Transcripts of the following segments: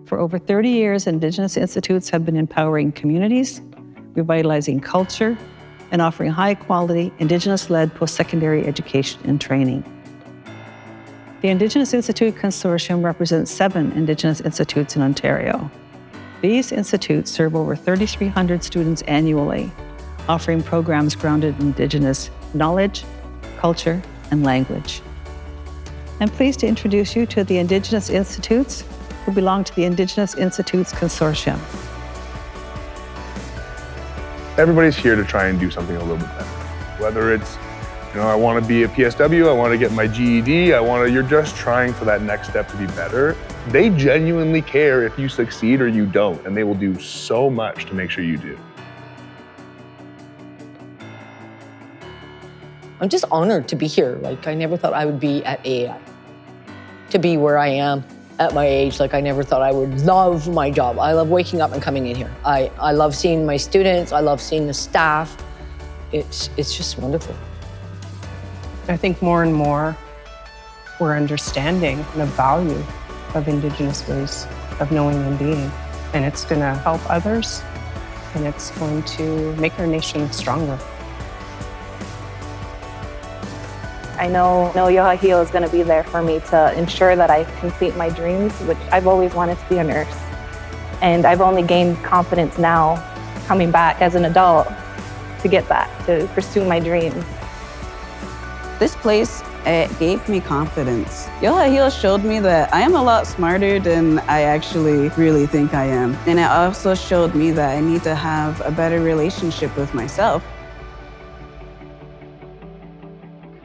For over 30 years, Indigenous Institutes have been empowering communities, revitalizing culture, and offering high-quality, Indigenous-led post-secondary education and training. The Indigenous Institutes Consortium represents 7 Indigenous institutes in Ontario. These institutes serve over 3,300 students annually, offering programs grounded in Indigenous knowledge, culture, and language. I'm pleased to introduce you to the Indigenous Institutes who belong to the Indigenous Institutes Consortium. Everybody's here to try and do something a little bit better. Whether it's, I want to be a PSW, I want to get my GED, you're just trying for that next step to be better. They genuinely care if you succeed or you don't, and they will do so much to make sure you do. I'm just honored to be here. I never thought I would be at AAI. To be where I am at my age, I never thought I would love my job. I love waking up and coming in here. I love seeing my students. I love seeing the staff. It's just wonderful. I think more and more we're understanding the value of Indigenous ways of knowing and being. And it's going to help others, and it's going to make our nation stronger. I know Iohahi is going to be there for me to ensure that I complete my dreams, which I've always wanted to be a nurse. And I've only gained confidence now, coming back as an adult, to get back, to pursue my dreams. This place, it gave me confidence. Iohahi showed me that I am a lot smarter than I actually really think I am. And it also showed me that I need to have a better relationship with myself.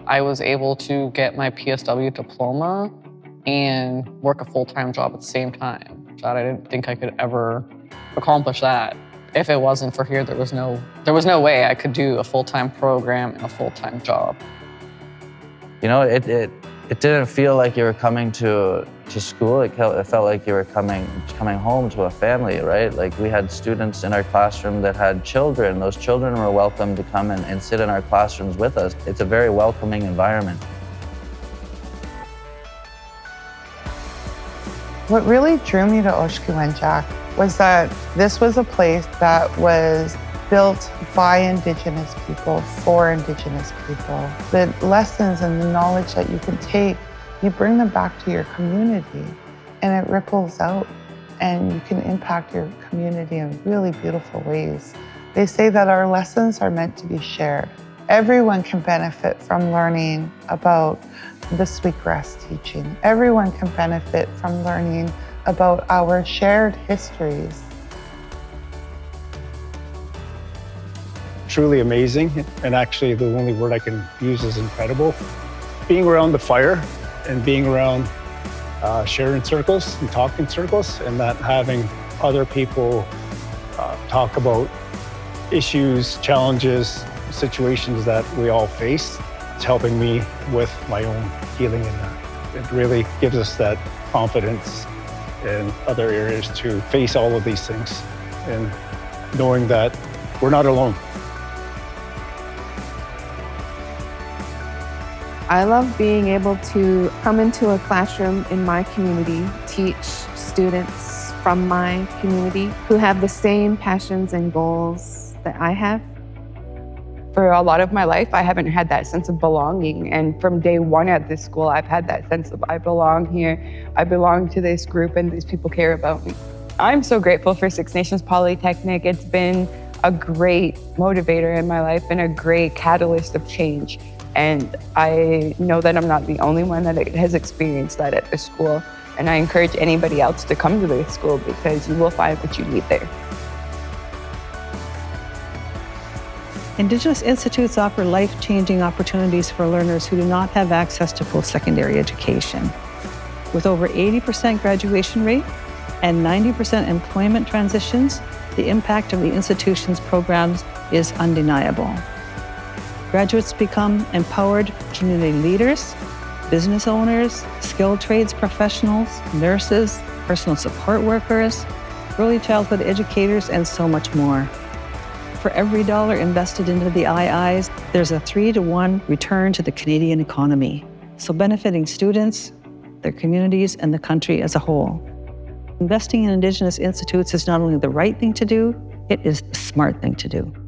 I was able to get my PSW diploma and work a full-time job at the same time. I didn't think I could ever accomplish that. If it wasn't for here, there was no way I could do a full-time program and a full-time job. It didn't feel like you were coming to school. It felt like you were coming home to a family, right? We had students in our classroom that had children. Those children were welcome to come and sit in our classrooms with us. It's a very welcoming environment. What really drew me to Wenjack was that this was a place that was built by Indigenous people, for Indigenous people. The lessons and the knowledge that you can take, you bring them back to your community, and it ripples out, and you can impact your community in really beautiful ways. They say that our lessons are meant to be shared. Everyone can benefit from learning about the Sweetgrass teaching. Everyone can benefit from learning about our shared histories. Truly amazing, and actually the only word I can use is incredible. Being around the fire and being around sharing circles and talking circles, and that having other people talk about issues, challenges, situations that we all face, it's helping me with my own healing in that. It really gives us that confidence in other areas to face all of these things, and knowing that we're not alone. I love being able to come into a classroom in my community, teach students from my community who have the same passions and goals that I have. For a lot of my life, I haven't had that sense of belonging. And from day one at this school, I've had that sense of I belong here, I belong to this group, and these people care about me. I'm so grateful for Six Nations Polytechnic. It's been a great motivator in my life and a great catalyst of change. And I know that I'm not the only one that has experienced that at this school. And I encourage anybody else to come to this school because you will find what you need there. Indigenous Institutes offer life-changing opportunities for learners who do not have access to post-secondary education. With over 80% graduation rate and 90% employment transitions, the impact of the institution's programs is undeniable. Graduates become empowered community leaders, business owners, skilled trades professionals, nurses, personal support workers, early childhood educators, and so much more. For every dollar invested into the IIs, there's a 3-to-1 return to the Canadian economy, so benefiting students, their communities, and the country as a whole. Investing in Indigenous institutes is not only the right thing to do, it is the smart thing to do.